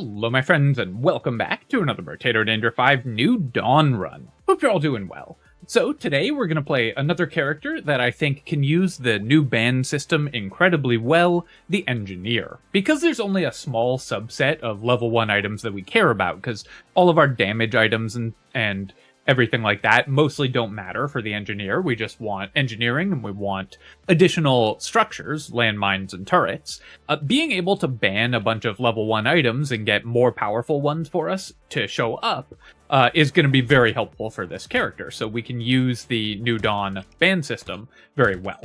Hello my friends and welcome back to another Brotato Danger 5 New Dawn run. Hope you're all doing well. So today we're going to play another character that I think can use the new ban system incredibly well, the Engineer. Because there's only a small subset of level 1 items that we care about, because all of our damage items and everything like that mostly don't matter for the Engineer. We just want engineering and we want additional structures, landmines and turrets. Being able to ban a bunch of level 1 items and get more powerful ones for us to show up is going to be very helpful for this character. So we can use the New Dawn ban system very well.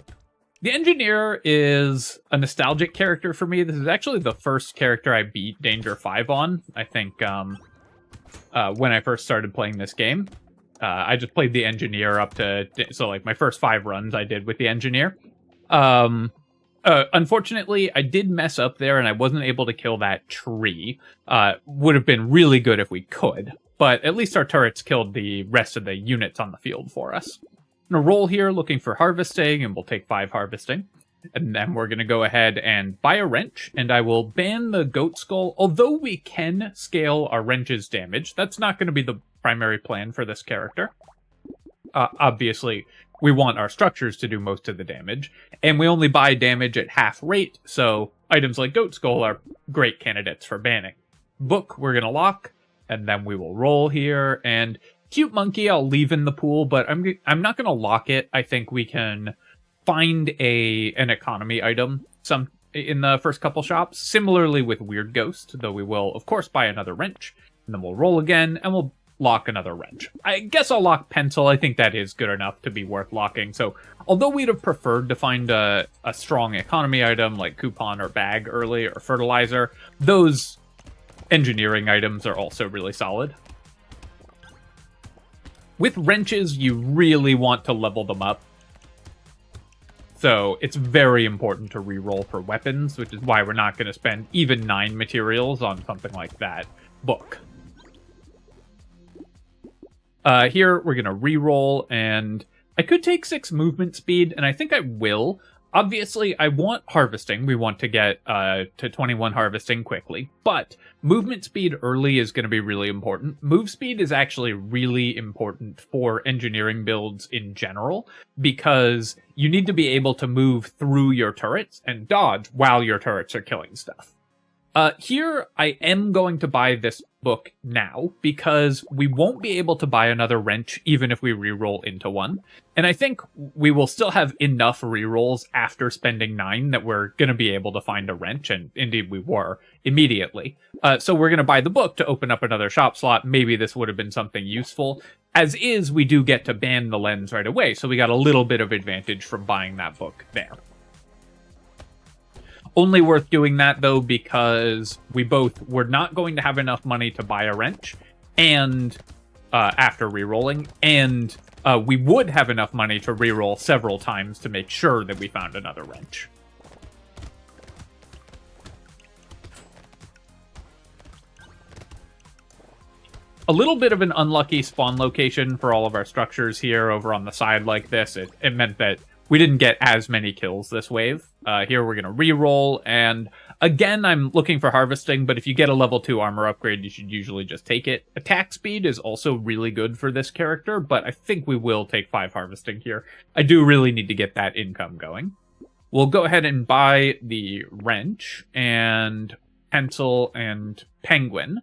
The Engineer is a nostalgic character for me. This is actually the first character I beat Danger 5 on, I think, when I first started playing this game. I just played the Engineer up to, so like my first 5 runs I did with the Engineer. Unfortunately, I did mess up there and I wasn't able to kill that tree. Would have been really good if we could, but at least our turrets killed the rest of the units on the field for us. I'm gonna roll here looking for harvesting, and we'll take 5 harvesting. And then we're going to go ahead and buy a wrench, and I will ban the goat skull. Although we can scale our wrench's damage, that's not going to be the primary plan for this character. Obviously, we want our structures to do most of the damage, and we only buy damage at half rate, so items like goat skull are great candidates for banning. Book, we're going to lock, and then we will roll here, and cute monkey I'll leave in the pool, but I'm not going to lock it. I think we can find an economy item in the first couple shops. Similarly with Weird Ghost, though we will, of course, buy another wrench. And then we'll roll again, and we'll lock another wrench. I guess I'll lock pencil. I think that is good enough to be worth locking. So, although we'd have preferred to find a strong economy item like coupon or bag early or fertilizer, those engineering items are also really solid. With wrenches, you really want to level them up. So it's very important to reroll for weapons, which is why we're not going to spend even 9 materials on something like that. Book. Here, we're going to reroll, and I could take 6 movement speed, and I think I will. Obviously, I want harvesting. We want to get to 21 harvesting quickly, but movement speed early is going to be really important. Move speed is actually really important for engineering builds in general, because you need to be able to move through your turrets and dodge while your turrets are killing stuff. Here, I am going to buy this book now, because we won't be able to buy another wrench even if we reroll into one. And I think we will still have enough rerolls after spending 9 that we're going to be able to find a wrench, and indeed we were, immediately. So we're going to buy the book to open up another shop slot. Maybe this would have been something useful. As is, we do get to ban the lens right away, so we got a little bit of advantage from buying that book there. Only worth doing that, though, because we both were not going to have enough money to buy a wrench, and after rerolling, and we would have enough money to reroll several times to make sure that we found another wrench. A little bit of an unlucky spawn location for all of our structures here over on the side like this. It meant that we didn't get as many kills this wave. Here we're going to reroll, and again, I'm looking for harvesting, but if you get a level 2 armor upgrade, you should usually just take it. Attack speed is also really good for this character, but I think we will take 5 harvesting here. I do really need to get that income going. We'll go ahead and buy the wrench, and pencil, and penguin.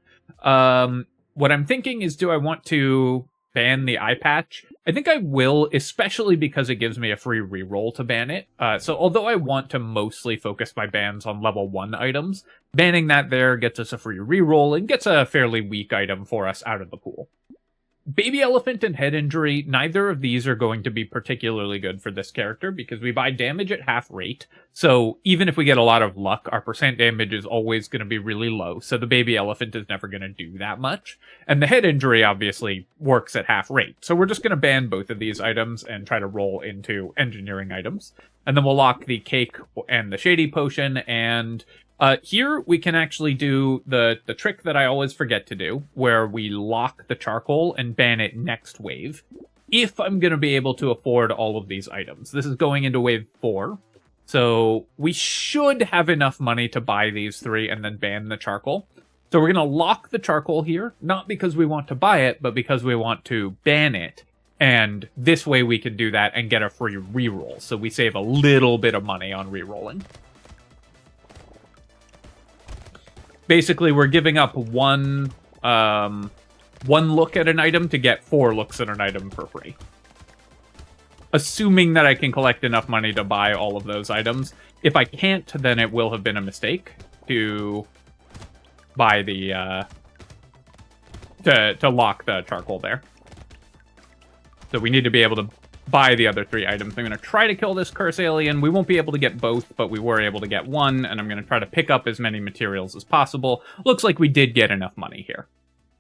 What I'm thinking is, do I want to ban the eye patch? I think I will, especially because it gives me a free reroll to ban it. So although I want to mostly focus my bans on level 1 items, banning that there gets us a free reroll and gets a fairly weak item for us out of the pool. Baby Elephant and Head Injury, neither of these are going to be particularly good for this character because we buy damage at half rate. So even if we get a lot of luck, our percent damage is always going to be really low. So the Baby Elephant is never going to do that much. And the Head Injury obviously works at half rate. So we're just going to ban both of these items and try to roll into engineering items. And then we'll lock the Cake and the Shady Potion, and here we can actually do the trick that I always forget to do, where we lock the charcoal and ban it next wave, if I'm going to be able to afford all of these items. This is going into wave 4, so we should have enough money to buy these 3 and then ban the charcoal. So we're going to lock the charcoal here, not because we want to buy it, but because we want to ban it. And this way we can do that and get a free reroll. So we save a little bit of money on rerolling. Basically, we're giving up one look at an item to get 4 looks at an item for free. Assuming that I can collect enough money to buy all of those items. If I can't, then it will have been a mistake to buy the to lock the charcoal there. So we need to be able to buy the other 3 items. I'm going to try to kill this curse alien. We won't be able to get both, but we were able to get one, and I'm going to try to pick up as many materials as possible. Looks like we did get enough money here.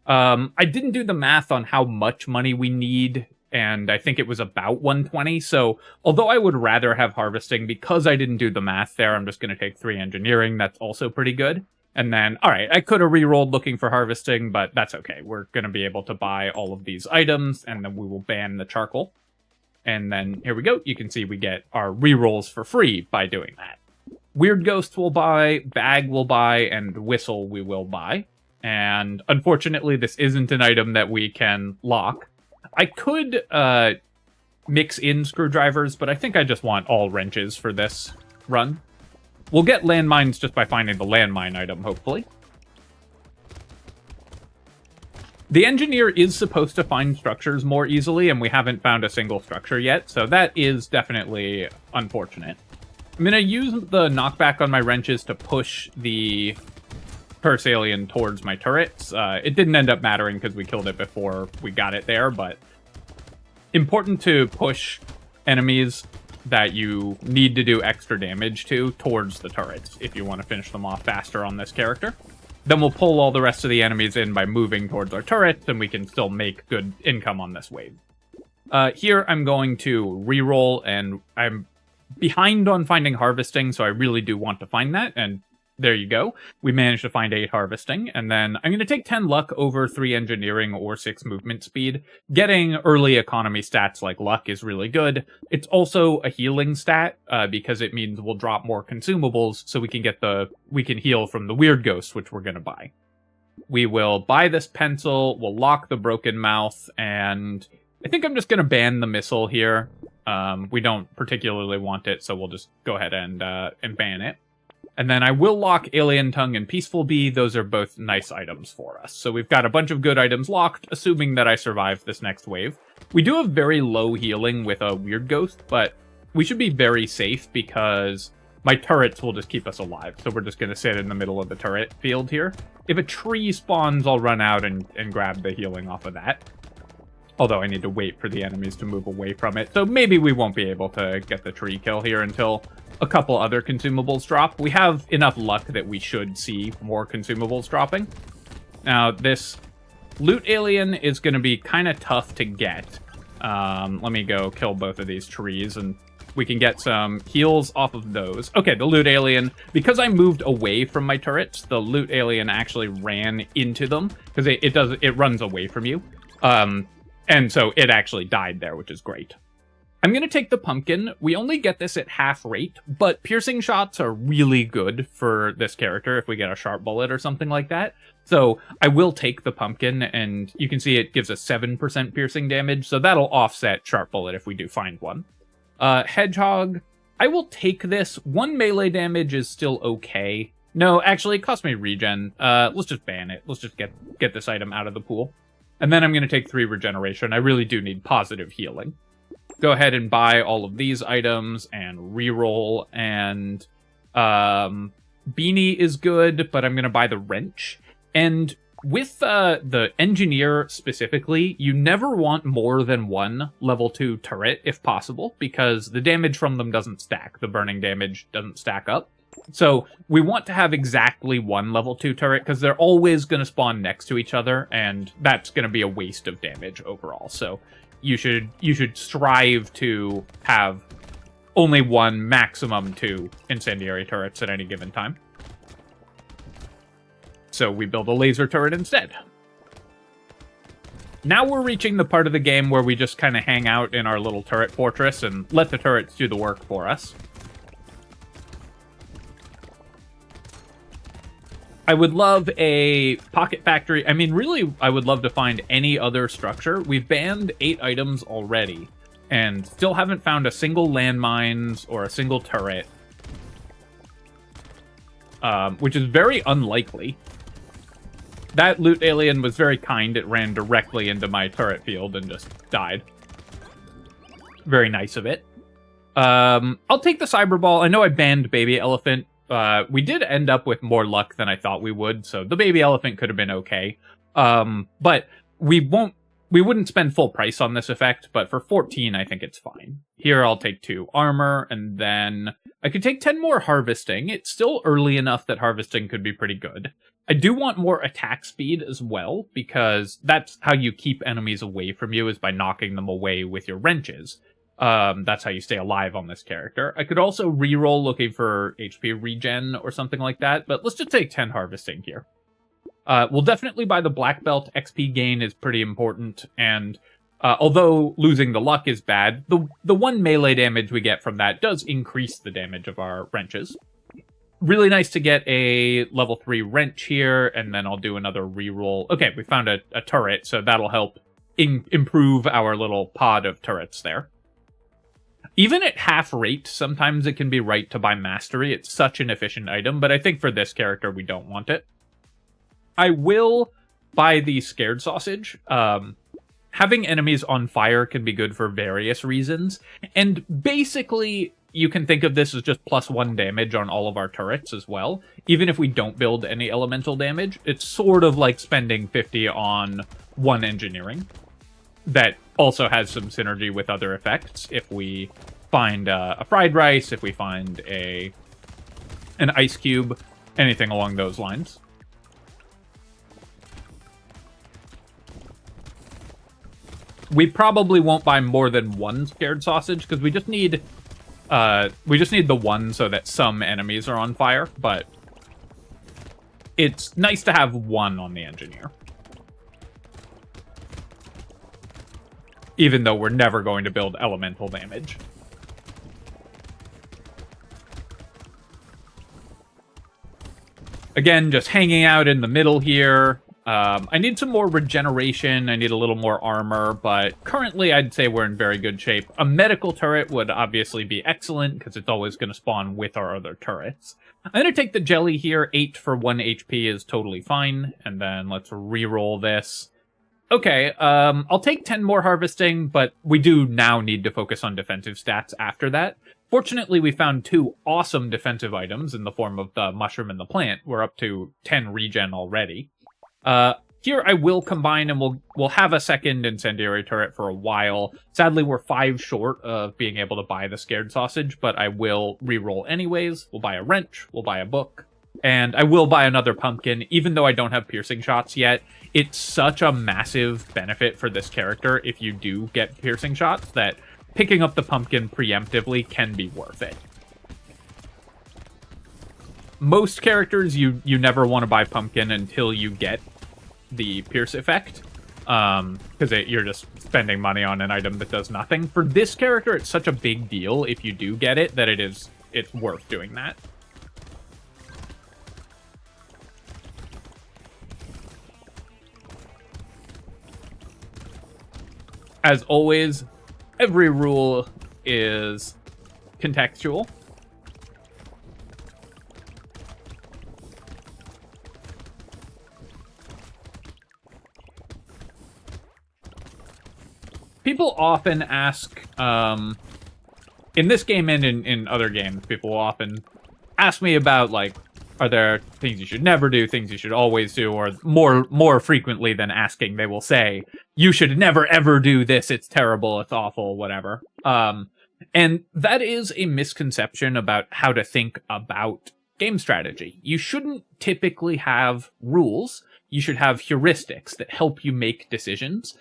I didn't do the math on how much money we need, and I think it was about 120, so although I would rather have harvesting, because I didn't do the math there, I'm just going to take 3 engineering. That's also pretty good. And then, alright, I could have rerolled looking for harvesting, but that's okay. We're going to be able to buy all of these items, and then we will ban the charcoal. And then, here we go. You can see we get our rerolls for free by doing that. Weird Ghost will buy, Bag will buy, and Whistle we will buy. And unfortunately, this isn't an item that we can lock. I could mix in screwdrivers, but I think I just want all wrenches for this run. We'll get landmines just by finding the landmine item, hopefully. The engineer is supposed to find structures more easily, and we haven't found a single structure yet, so that is definitely unfortunate. I'm going to use the knockback on my wrenches to push the curse alien towards my turrets. It didn't end up mattering because we killed it before we got it there, but important to push enemies that you need to do extra damage to towards the turrets if you want to finish them off faster on this character. Then we'll pull all the rest of the enemies in by moving towards our turrets, and we can still make good income on this wave. Here I'm going to reroll, and I'm behind on finding harvesting, so I really do want to find that, and there you go. We managed to find 8 harvesting, and then I'm going to take 10 luck over 3 engineering or 6 movement speed. Getting early economy stats like luck is really good. It's also a healing stat, because it means we'll drop more consumables, so we can heal from the Weird Ghost, which we're going to buy. We will buy this pencil, we'll lock the broken mouth, and I think I'm just going to ban the missile here. We don't particularly want it, so we'll just go ahead and ban it. And then I will lock Alien Tongue and Peaceful Bee. Those are both nice items for us. So we've got a bunch of good items locked, assuming that I survive this next wave. We do have very low healing with a Weird Ghost, but we should be very safe because my turrets will just keep us alive. So we're just going to sit in the middle of the turret field here. If a tree spawns, I'll run out and grab the healing off of that. Although I need to wait for the enemies to move away from it. So maybe we won't be able to get the tree kill here until a couple other consumables drop. We have enough luck that we should see more consumables dropping. Now, this loot alien is going to be kind of tough to get. Let me go kill both of these trees, and we can get some heals off of those. Okay, the loot alien, because I moved away from my turrets, the loot alien actually ran into them, because it runs away from you. And so it actually died there, which is great. I'm going to take the pumpkin. We only get this at half rate, but piercing shots are really good for this character if we get a sharp bullet or something like that. So I will take the pumpkin, and you can see it gives us 7% piercing damage, so that'll offset sharp bullet if we do find one. Hedgehog, I will take this. 1 melee damage is still okay. No, actually, it cost me regen. Let's just ban it. Let's just get this item out of the pool. And then I'm going to take 3 regeneration. I really do need positive healing. Go ahead and buy all of these items and reroll. And Beanie is good, but I'm going to buy the wrench. And with the engineer specifically, you never want more than 1 level 2 turret if possible, because the damage from them doesn't stack. The burning damage doesn't stack up. So we want to have exactly 1 level 2 turret, because they're always going to spawn next to each other, and that's going to be a waste of damage overall. So you should strive to have only 1, maximum 2 incendiary turrets at any given time. So we build a laser turret instead. Now we're reaching the part of the game where we just kind of hang out in our little turret fortress and let the turrets do the work for us. I would love a pocket factory. I mean, really, I would love to find any other structure. We've banned 8 items already, and still haven't found a single landmines or a single turret, which is very unlikely. That loot alien was very kind. It ran directly into my turret field and just died. Very nice of it. I'll take the cyber ball. I know I banned baby elephant. We did end up with more luck than I thought we would, so the baby elephant could have been okay. But we wouldn't spend full price on this effect, but for 14, I think it's fine. Here, I'll take 2 armor, and then I could take 10 more harvesting. It's still early enough that harvesting could be pretty good. I do want more attack speed as well, because that's how you keep enemies away from you, is by knocking them away with your wrenches. That's how you stay alive on this character. I could also reroll looking for HP regen or something like that, but let's just take 10 harvesting here. We'll definitely buy the black belt. XP gain is pretty important, and although losing the luck is bad, the 1 melee damage we get from that does increase the damage of our wrenches. Really nice to get a level 3 wrench here, and then I'll do another reroll. Okay, we found a turret, so that'll help improve our little pod of turrets there. Even at half rate, sometimes it can be right to buy mastery. It's such an efficient item, but I think for this character, we don't want it. I will buy the scared sausage. Having enemies on fire can be good for various reasons, and basically, you can think of this as just +1 damage on all of our turrets as well. Even if we don't build any elemental damage, it's sort of like spending 50 on 1 engineering. That also has some synergy with other effects. If we find a fried rice, if we find an ice cube, anything along those lines. We probably won't buy more than 1 scared sausage, because we just need the 1 so that some enemies are on fire, but it's nice to have 1 on the engineer. Even though we're never going to build elemental damage. Again, just hanging out in the middle here. I need some more regeneration, I need a little more armor, but currently I'd say we're in very good shape. A medical turret would obviously be excellent, because it's always going to spawn with our other turrets. I'm going to take the jelly here. 8 for 1 HP is totally fine, and then let's re-roll this. Okay, I'll take 10 more harvesting, but we do now need to focus on defensive stats after that. Fortunately, we found 2 awesome defensive items in the form of the mushroom and the plant. We're up to 10 regen already. Here I will combine, and we'll have a second incendiary turret for a while. Sadly, we're 5 short of being able to buy the scared sausage, but I will reroll anyways. We'll buy a wrench, we'll buy a book, and I will buy another pumpkin, even though I don't have piercing shots yet. It's such a massive benefit for this character if you do get piercing shots that picking up the pumpkin preemptively can be worth it. Most characters, you never want to buy pumpkin until you get the pierce effect, because you're just spending money on an item that does nothing. For this character, it's such a big deal if you do get it that it's worth doing that. As always, every rule is contextual. People often ask, in this game and in other games, people will often ask me about, like, are there things you should never do, things you should always do, or more frequently than asking, they will say, you should never ever do this, it's terrible, it's awful, whatever. And that is a misconception about how to think about game strategy. You shouldn't typically have rules, you should have heuristics that help you make decisions.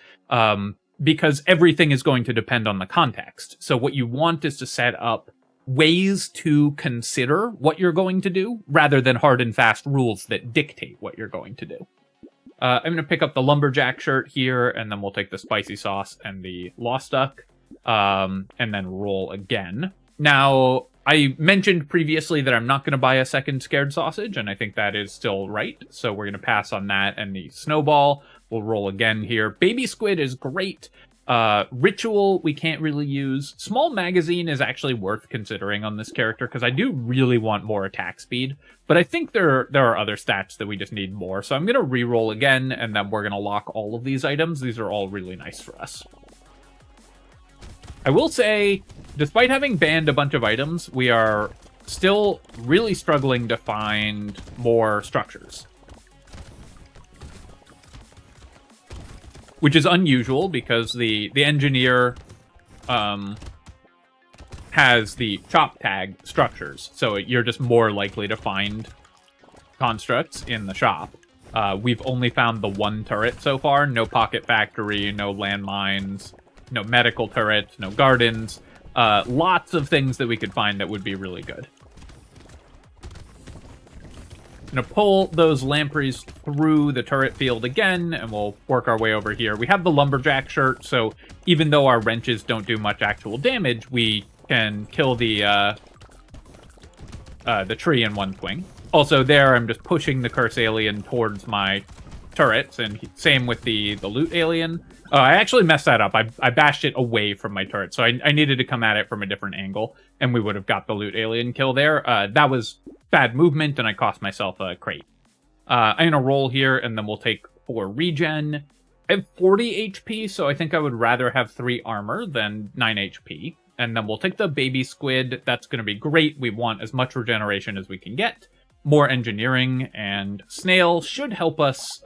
Because everything is going to depend on the context. So what you want is to set up ways to consider what you're going to do, rather than hard and fast rules that dictate what you're going to do. I'm going to pick up the lumberjack shirt here, and then we'll take the spicy sauce and the lost duck, and then roll again. Now, I mentioned previously that I'm not going to buy a second scared sausage, and I think that is still right. So we're going to pass on that. And the snowball, we'll roll again here. Baby squid is great. Ritual, we can't really use. Small magazine is actually worth considering on this character, because I do really want more attack speed. But I think there are other stats that we just need more. So I'm going to re-roll again, and then we're going to lock all of these items. These are all really nice for us. I will say, despite having banned a bunch of items, we are still really struggling to find more structures. Which is unusual, because the engineer has the chop tag structures, so you're just more likely to find constructs in the shop. We've only found the one turret so far, no pocket factory, no landmines, no medical turrets, no gardens. Lots of things that we could find that would be really good. I'm going to pull those lampreys through the turret field again, and we'll work our way over here. We have the lumberjack shirt, so even though our wrenches don't do much actual damage, we can kill the tree in one swing. Also there, I'm just pushing the curse alien towards my turrets, and same with the loot alien. I actually messed that up. I bashed it away from my turret, so I needed to come at it from a different angle, and we would have got the loot alien kill there. That was bad movement, and I cost myself a crate. I'm going to roll here, and then we'll take 4 regen. I have 40 HP, so I think I would rather have 3 armor than 9 HP. And then we'll take the baby squid. That's going to be great. We want as much regeneration as we can get. More engineering, and snail should help us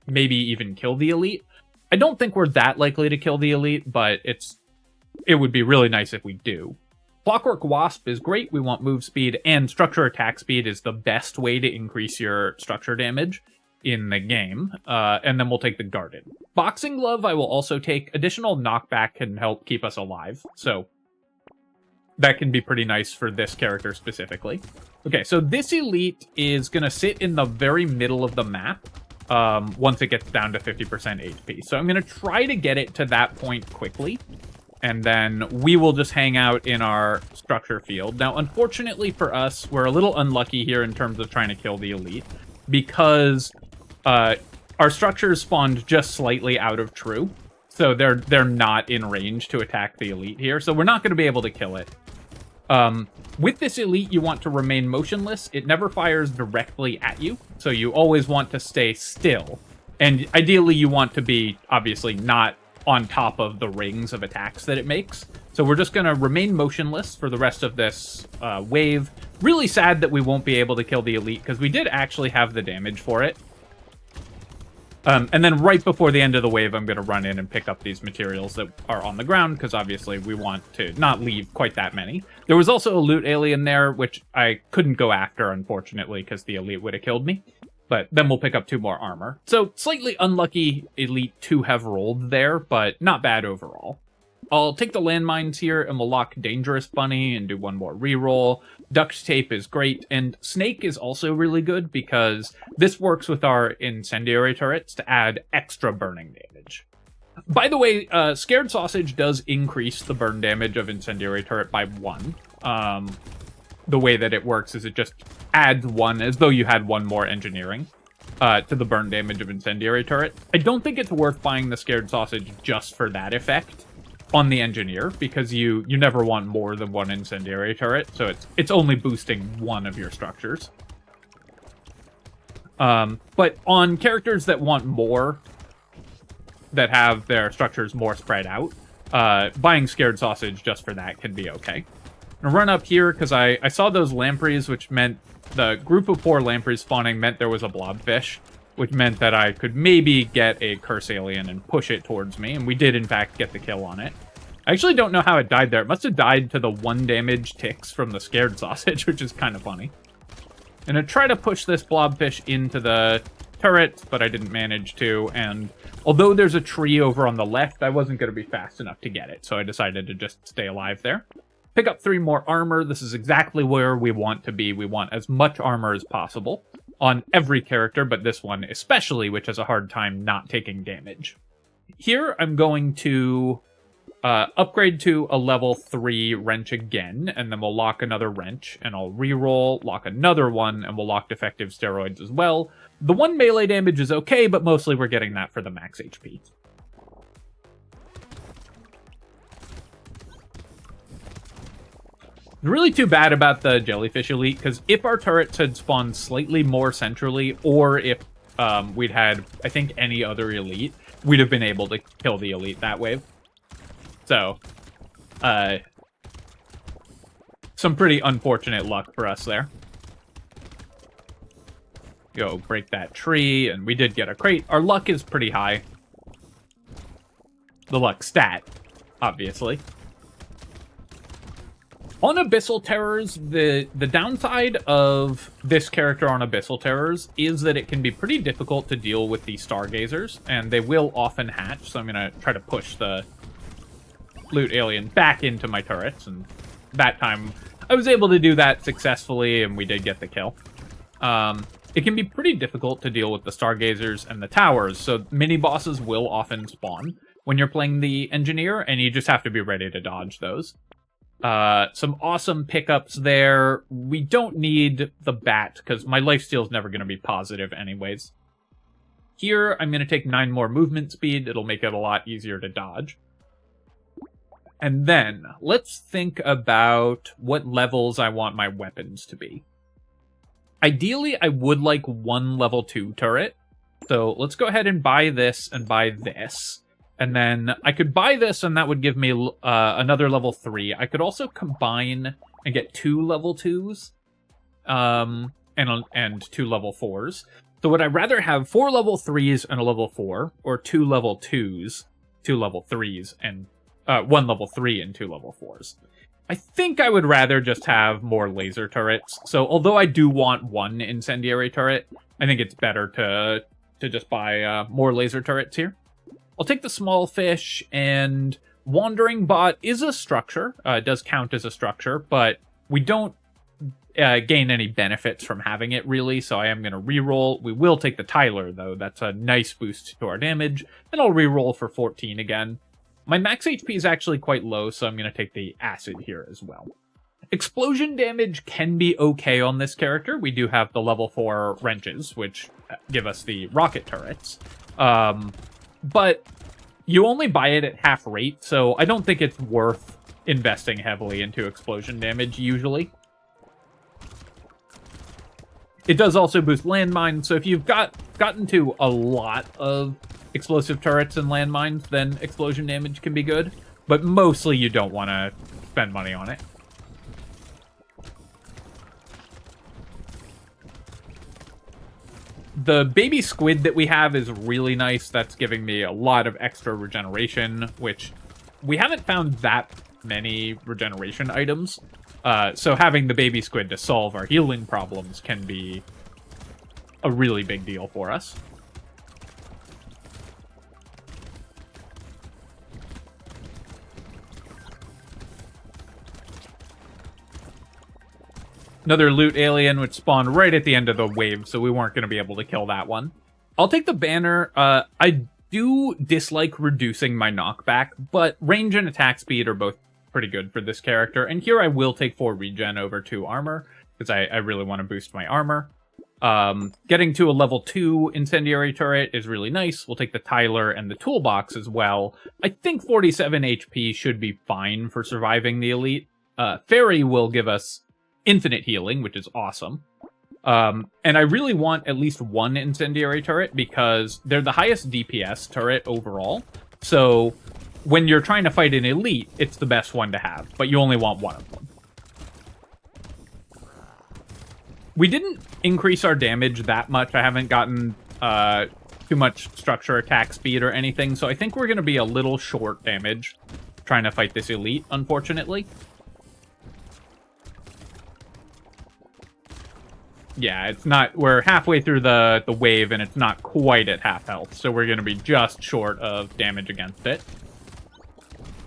maybe even kill the elite. I don't think we're that likely to kill the elite, but it would be really nice if we do. Clockwork Wasp is great. We want move speed, and structure attack speed is the best way to increase your structure damage in the game. And then we'll take the Garden. Boxing Glove I will also take. Additional knockback can help keep us alive, so that can be pretty nice for this character specifically. Okay, so this elite is going to sit in the very middle of the map once it gets down to 50% HP. So I'm going to try to get it to that point quickly, and then we will just hang out in our structure field. Now, unfortunately for us, we're a little unlucky here in terms of trying to kill the elite, because our structures spawned just slightly out of true, so they're not in range to attack the elite here, so we're not going to be able to kill it. With this elite, you want to remain motionless. It never fires directly at you, so you always want to stay still. And ideally, you want to be, obviously, not on top of the rings of attacks that it makes. So we're just going to remain motionless for the rest of this wave. Really sad that we won't be able to kill the elite, because we did actually have the damage for it. And then right before the end of the wave, I'm going to run in and pick up these materials that are on the ground, because obviously we want to not leave quite that many. There was also a loot alien there, which I couldn't go after, unfortunately, because the elite would have killed me. But then we'll pick up 2 more armor. So slightly unlucky elite to have rolled there, but not bad overall. I'll take the landmines here, and we'll lock Dangerous Bunny and do 1 more reroll. Duct Tape is great, and Snake is also really good, because this works with our incendiary turrets to add extra burning damage. By the way, Scared Sausage does increase the burn damage of incendiary turret by 1. The way that it works is it just adds 1, as though you had 1 more engineering, to the burn damage of incendiary turret. I don't think it's worth buying the Scared Sausage just for that effect on the engineer, because you never want more than 1 incendiary turret, so it's only boosting 1 of your structures. But on characters that want more, that have their structures more spread out, buying Scared Sausage just for that can be okay. I'm gonna run up here, because I saw those lampreys, which meant the group of 4 lampreys spawning meant there was a blobfish, which meant that I could maybe get a curse alien and push it towards me, and we did in fact get the kill on it. I actually don't know how it died there. It must have died to the 1 damage ticks from the Scared Sausage, which is kind of funny. I'm gonna try to push this blobfish into the turret, but I didn't manage to, and although there's a tree over on the left, I wasn't going to be fast enough to get it, so I decided to just stay alive there. Pick up 3 more armor. This is exactly where we want to be. We want as much armor as possible on every character, but this one especially, which has a hard time not taking damage. Here, I'm going to upgrade to a level 3 wrench again, and then we'll lock another wrench, and I'll reroll, lock another one, and we'll lock defective steroids as well. The 1 melee damage is okay, but mostly we're getting that for the max HP. Really too bad about the Jellyfish Elite, because if our turrets had spawned slightly more centrally, or if we'd had, I think, any other Elite, we'd have been able to kill the Elite that wave. So, some pretty unfortunate luck for us there. Go break that tree, and we did get a crate. Our luck is pretty high. The luck stat, obviously. On Abyssal Terrors, the downside of this character on Abyssal Terrors is that it can be pretty difficult to deal with the Stargazers, and they will often hatch, so I'm going to try to push the loot alien back into my turrets, and that time I was able to do that successfully, and we did get the kill. It can be pretty difficult to deal with the Stargazers and the towers, so mini-bosses will often spawn when you're playing the Engineer, and you just have to be ready to dodge those. Some awesome pickups there. We don't need the bat, because my lifesteal is never going to be positive anyways. Here, I'm going to take 9 more movement speed. It'll make it a lot easier to dodge. And then, let's think about what levels I want my weapons to be. Ideally, I would like 1 level 2 turret. So let's go ahead and buy this and buy this. And then I could buy this, and that would give me another level 3. I could also combine and get 2 level 2s and 2 level 4s. So would I rather have 4 level 3s and a level 4, or 2 level 2s, 2 level 3s, and 1 level 3 and 2 level 4s? I think I would rather just have more laser turrets. So although I do want 1 incendiary turret, I think it's better to just buy more laser turrets here. I'll take the small fish, and Wandering Bot is a structure. It does count as a structure, but we don't gain any benefits from having it, really, so I am going to reroll. We will take the Tyler, though. That's a nice boost to our damage, and I'll reroll for 14 again. My max HP is actually quite low, so I'm going to take the Acid here as well. Explosion damage can be okay on this character. We do have the level 4 wrenches, which give us the rocket turrets. But you only buy it at half rate, so I don't think it's worth investing heavily into explosion damage, usually. It does also boost landmines, so if you've gotten to a lot of explosive turrets and landmines, then explosion damage can be good. But mostly you don't want to spend money on it. The baby squid that we have is really nice. That's giving me a lot of extra regeneration, which we haven't found that many regeneration items. So having the baby squid to solve our healing problems can be a really big deal for us. Another loot alien, which spawned right at the end of the wave, so we weren't going to be able to kill that one. I'll take the banner. I do dislike reducing my knockback, but range and attack speed are both pretty good for this character. And here I will take 4 regen over 2 armor, because I really want to boost my armor. Getting to a level 2 incendiary turret is really nice. We'll take the Tyler and the toolbox as well. I think 47 HP should be fine for surviving the elite. Fairy will give us infinite healing, which is awesome. And I really want at least 1 incendiary turret because they're the highest DPS turret overall. So when you're trying to fight an elite, it's the best one to have, but you only want 1 of them. We didn't increase our damage that much. I haven't gotten too much structure attack speed or anything, so I think we're going to be a little short damage trying to fight this elite, unfortunately. Yeah, it's not, we're halfway through the wave and it's not quite at half health, so we're going to be just short of damage against it.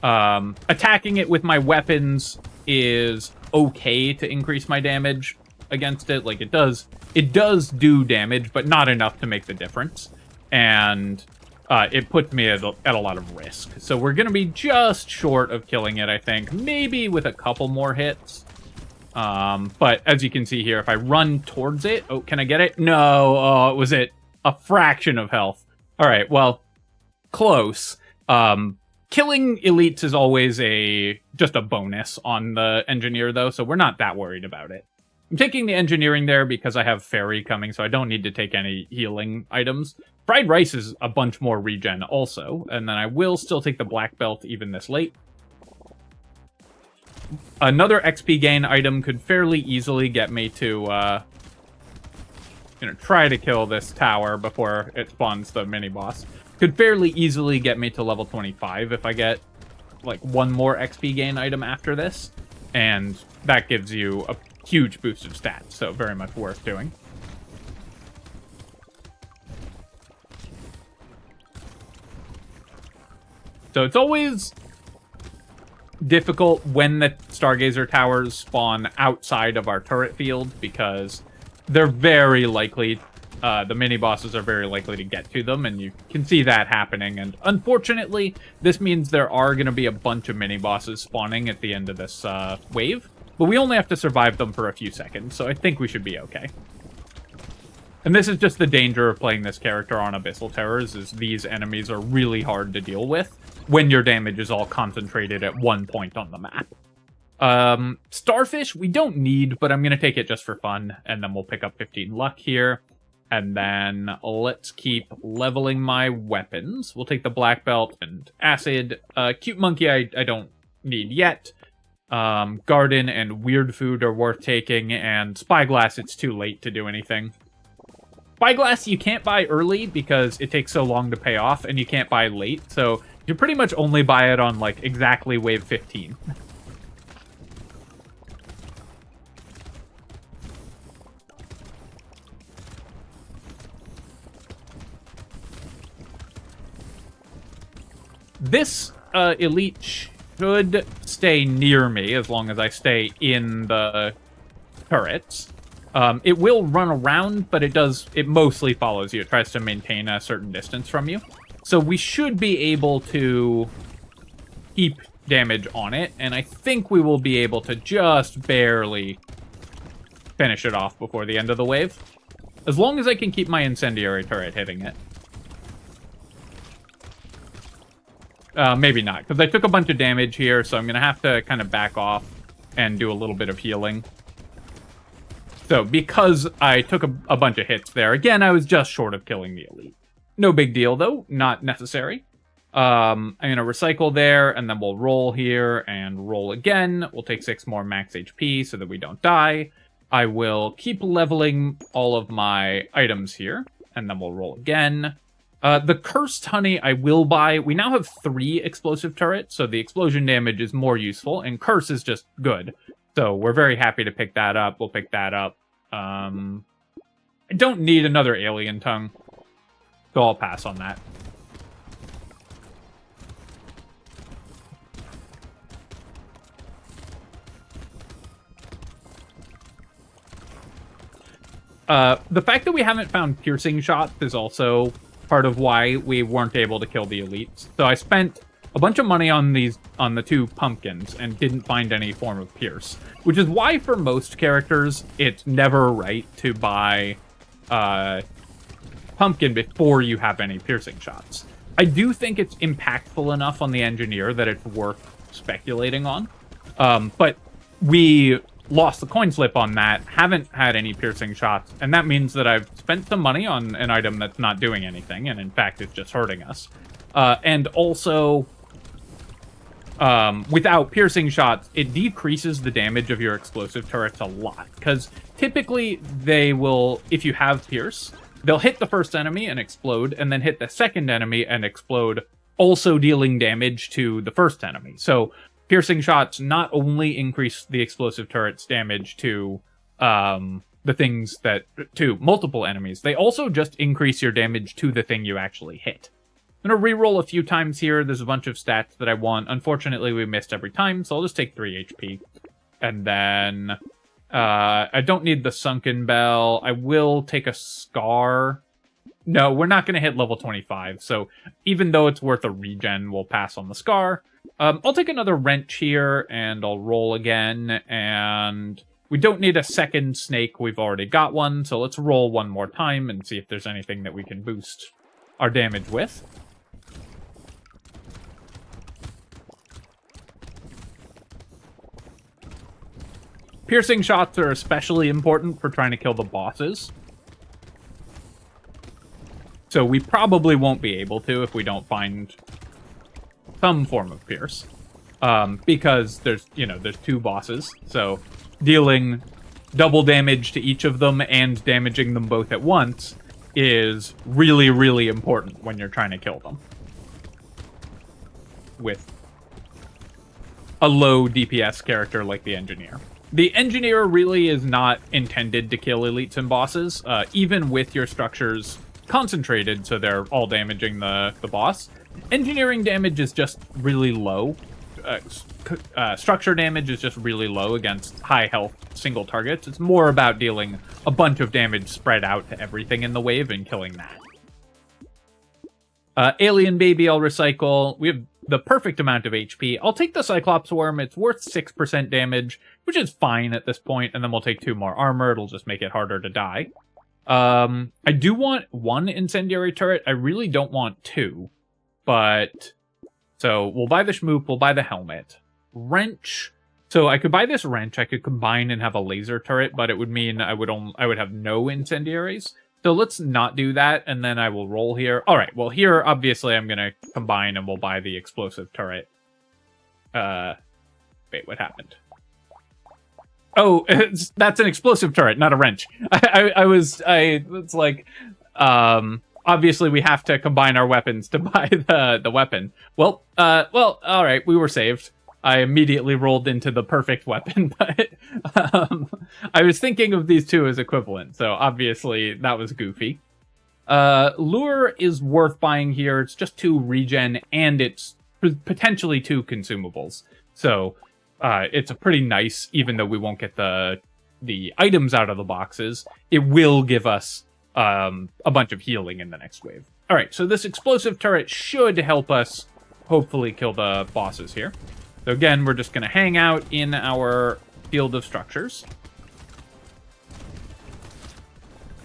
Attacking it with my weapons is okay to increase my damage against it. Like, it does do damage, but not enough to make the difference. And it puts me at a lot of risk. So we're going to be just short of killing it, I think. Maybe with a couple more hits. But as you can see here, if I run towards it... Oh, can I get it? No, it was at a fraction of health. All right, well, close. Killing elites is always just a bonus on the engineer, though, so we're not that worried about it. I'm taking the engineering there because I have fairy coming, so I don't need to take any healing items. Fried rice is a bunch more regen also, and then I will still take the black belt even this late. Another XP gain item could fairly easily get me to, try to kill this tower before it spawns the mini-boss. Could fairly easily get me to level 25 if I get, like, one more XP gain item after this. And that gives you a huge boost of stats, so very much worth doing. So it's always difficult when the Stargazer towers spawn outside of our turret field, because they're very likely, the mini-bosses are very likely to get to them, and you can see that happening. And unfortunately, this means there are going to be a bunch of mini-bosses spawning at the end of this wave, but we only have to survive them for a few seconds, so I think we should be okay. And this is just the danger of playing this character on Abyssal Terrors, is these enemies are really hard to deal with when your damage is all concentrated at one point on the map. Starfish, we don't need, but I'm going to take it just for fun, and then we'll pick up 15 luck here. And then let's keep leveling my weapons. We'll take the black belt and acid. Cute monkey I don't need yet. Garden and weird food are worth taking, and spyglass, it's too late to do anything. Spyglass you can't buy early because it takes so long to pay off, and you can't buy late, so you pretty much only buy it on, like, exactly wave 15. This elite should stay near me as long as I stay in the turrets. It will run around, but it mostly follows you. It tries to maintain a certain distance from you. So we should be able to keep damage on it, and I think we will be able to just barely finish it off before the end of the wave. As long as I can keep my incendiary turret hitting it. Maybe not, because I took a bunch of damage here, so I'm going to have to kind of back off and do a little bit of healing. So, because I took a bunch of hits there, again, I was just short of killing the elite. No big deal, though. Not necessary. I'm going to recycle there, and then we'll roll here and roll again. We'll take 6 more max HP so that we don't die. I will keep leveling all of my items here, and then we'll roll again. The Cursed Honey I will buy. We now have 3 explosive turrets, so the explosion damage is more useful, and Curse is just good. So we're very happy to pick that up. We'll pick that up. I don't need another alien tongue, so I'll pass on that. The fact that we haven't found piercing shots is also part of why we weren't able to kill the elites. So I spent a bunch of money on the 2 pumpkins and didn't find any form of pierce, which is why for most characters it's never right to buy pumpkin before you have any piercing shots. I do think it's impactful enough on the engineer that it's worth speculating on, but we lost the coin slip on that, haven't had any piercing shots, and that means that I've spent some money on an item that's not doing anything, and in fact it's just hurting us. And also, without piercing shots, it decreases the damage of your explosive turrets a lot, because typically they will, if you have pierce, they'll hit the first enemy and explode, and then hit the second enemy and explode, also dealing damage to the first enemy. So piercing shots not only increase the explosive turret's damage to to multiple enemies, they also just increase your damage to the thing you actually hit. I'm going to reroll a few times here. There's a bunch of stats that I want. Unfortunately, we missed every time, so I'll just take 3 HP. And then I don't need the Sunken Bell. I will take a Scar No, we're not going to hit level 25, so even though it's worth a regen, we'll pass on the Scar. I'll take another wrench here, and I'll roll again, and we don't need a second snake, we've already got one, so let's roll one more time and see if there's anything that we can boost our damage with. Piercing shots are especially important for trying to kill the bosses. So we probably won't be able to if we don't find some form of pierce. Because there's two bosses. So dealing double damage to each of them and damaging them both at once is really, really important when you're trying to kill them with a low DPS character like the Engineer. The Engineer really is not intended to kill elites and bosses, even with your structures concentrated so they're all damaging the boss. Engineering damage is just really low. Structure damage is just really low against high health single targets. It's more about dealing a bunch of damage spread out to everything in the wave and killing that. Alien Baby I'll recycle. We have the perfect amount of HP. I'll take the Cyclops Worm. It's worth 6% damage, which is fine at this point, and then we'll take 2 more armor. It'll just make it harder to die. I do want 1 incendiary turret. I really don't want 2, but so we'll buy the Schmoop, we'll buy the helmet. Wrench. So I could buy this wrench, I could combine and have a laser turret, but it would mean I would have no incendiaries. So let's not do that, and then I will roll here. All right, well, here, obviously, I'm going to combine, and we'll buy the explosive turret. Wait, what happened? Oh, that's an explosive turret, not a wrench. It's like, obviously, we have to combine our weapons to buy the weapon. Well, all right, we were saved. I immediately rolled into the perfect weapon, but I was thinking of these two as equivalent, so obviously that was goofy. Lure is worth buying here. It's just 2 regen, and it's potentially 2 consumables. So it's a pretty nice, even though we won't get the items out of the boxes, it will give us a bunch of healing in the next wave. All right, so this explosive turret should help us hopefully kill the bosses here. So again, we're just going to hang out in our field of structures.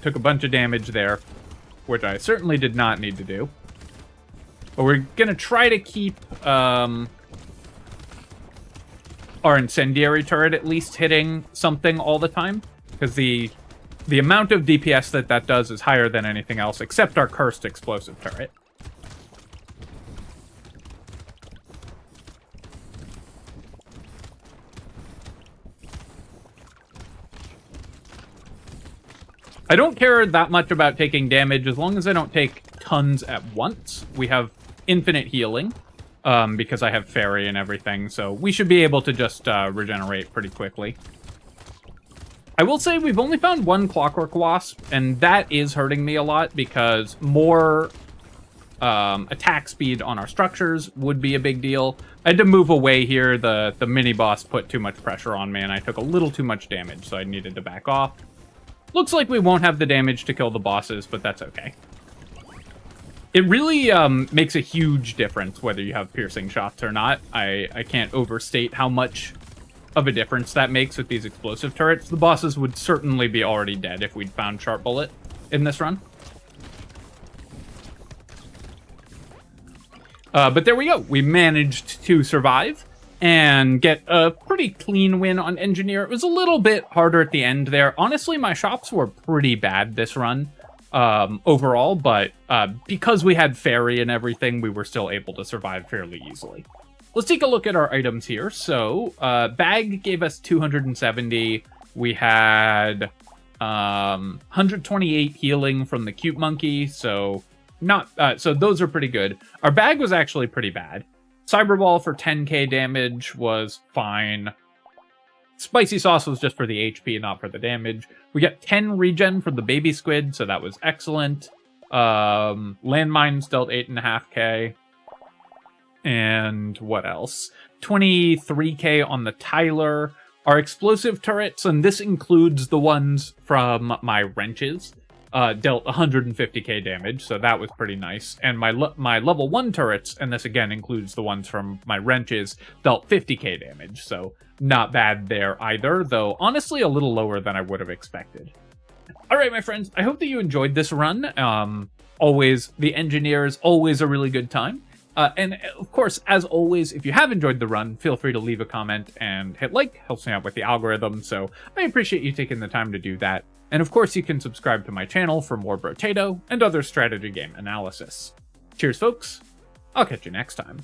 Took a bunch of damage there, which I certainly did not need to do. But we're going to try to keep our incendiary turret at least hitting something all the time, because the amount of DPS that does is higher than anything else, except our cursed explosive turret. I don't care that much about taking damage as long as I don't take tons at once. We have infinite healing because I have fairy and everything, so we should be able to just regenerate pretty quickly. I will say we've only found 1 Clockwork Wasp, and that is hurting me a lot because more attack speed on our structures would be a big deal. I had to move away here. The mini-boss put too much pressure on me, and I took a little too much damage, so I needed to back off. Looks like we won't have the damage to kill the bosses, but that's okay. It really makes a huge difference whether you have piercing shots or not. I can't overstate how much of a difference that makes with these explosive turrets. The bosses would certainly be already dead if we'd found Sharp Bullet in this run. But there we go. We managed to survive and get a pretty clean win on Engineer. It was a little bit harder at the end there. Honestly, my shops were pretty bad this run overall, but because we had Fairy and everything, we were still able to survive fairly easily. Let's take a look at our items here. So, Bag gave us 270. We had 128 healing from the Cute Monkey, so so those are pretty good. Our Bag was actually pretty bad. Cyberball for 10k damage was fine. Spicy Sauce was just for the HP, not for the damage. We got 10 regen from the Baby Squid, so that was excellent. Landmines dealt 8.5k. And what else? 23k on the Tyler. Our explosive turrets, and this includes the ones from my wrenches, dealt 150k damage, so that was pretty nice. And my level 1 turrets, and this again includes the ones from my wrenches, dealt 50k damage, so not bad there either, though honestly a little lower than I would have expected. Alright, my friends, I hope that you enjoyed this run. Always, the engineer is always a really good time. And of course, as always, if you have enjoyed the run, feel free to leave a comment and hit like. Helps me out with the algorithm, so I appreciate you taking the time to do that. And of course, you can subscribe to my channel for more Brotato and other strategy game analysis. Cheers, folks. I'll catch you next time.